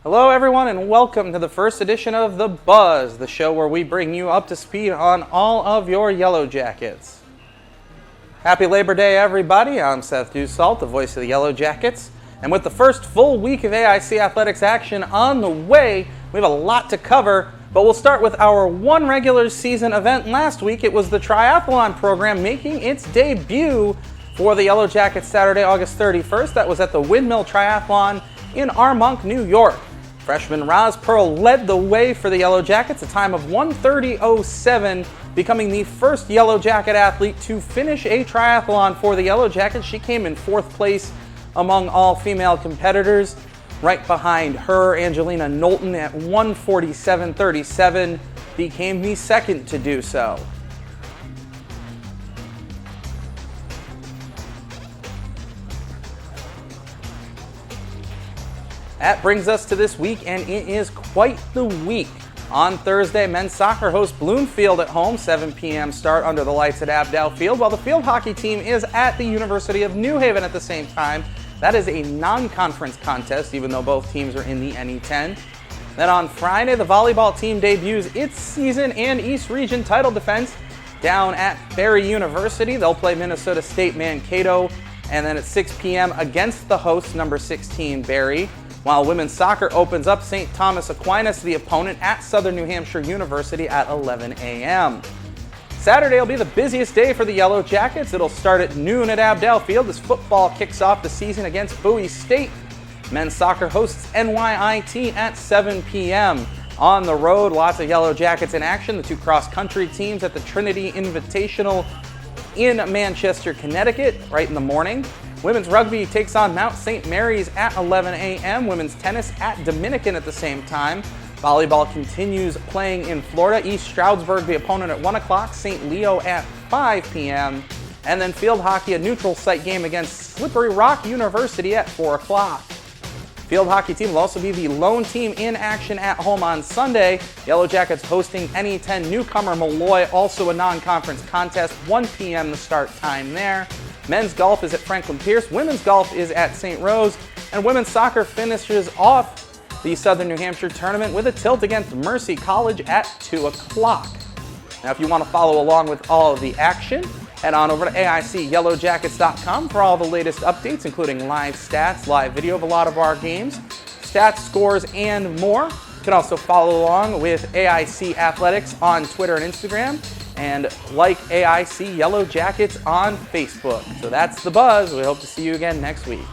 Hello everyone and welcome to the first edition of The Buzz, the show where we bring you up to speed on all of your Yellow Jackets. Happy Labor Day everybody, I'm Seth Dussault, the voice of the Yellow Jackets, and with the first full week of AIC Athletics action on the way, we have a lot to cover, but we'll start with our one regular season event last week. It was the triathlon program making its debut for the Yellow Jackets Saturday, August 31st. That was at the Windmill Triathlon in Armonk, New York. Freshman Roz Pearl led the way for the Yellow Jackets, a time of 1:30:07, becoming the first Yellow Jacket athlete to finish a triathlon for the Yellow Jackets. She came in fourth place among all female competitors. Right behind her, Angelina Knowlton at 1:47:37 became the second to do so. That brings us to this week, and it is quite the week. On Thursday, men's soccer hosts Bloomfield at home, 7 p.m. start under the lights at Abdel Field, while the field hockey team is at the University of New Haven at the same time. That is a non-conference contest, even though both teams are in the NE10. Then on Friday, the volleyball team debuts its season and East Region title defense down at Barry University. They'll play Minnesota State Mankato, and then at 6 p.m. against the hosts, number 16 Barry. While women's soccer opens up, St. Thomas Aquinas, the opponent, at Southern New Hampshire University at 11 a.m. Saturday will be the busiest day for the Yellow Jackets. It'll start at noon at Abdel Field as football kicks off the season against Bowie State. Men's soccer hosts NYIT at 7 p.m. On the road, lots of Yellow Jackets in action. The two cross-country teams at the Trinity Invitational in Manchester, Connecticut, right in the morning. Women's rugby takes on Mount St. Mary's at 11 a.m. Women's tennis at Dominican at the same time. Volleyball continues playing in Florida. East Stroudsburg, the opponent, at 1 o'clock. St. Leo at 5 p.m. And then field hockey, a neutral site game against Slippery Rock University at 4 o'clock. Field hockey team will also be the lone team in action at home on Sunday. Yellow Jackets hosting NE10 newcomer Malloy, also a non-conference contest, 1 p.m. the start time there. Men's golf is at Franklin Pierce, women's golf is at St. Rose, and women's soccer finishes off the Southern New Hampshire tournament with a tilt against Mercy College at 2 o'clock. Now, if you want to follow along with all of the action, head on over to AICYellowJackets.com for all the latest updates, including live stats, live video of a lot of our games, stats, scores, and more. You can also follow along with AIC Athletics on Twitter and Instagram, and like AIC Yellow Jackets on Facebook. So that's The Buzz. We hope to see you again next week.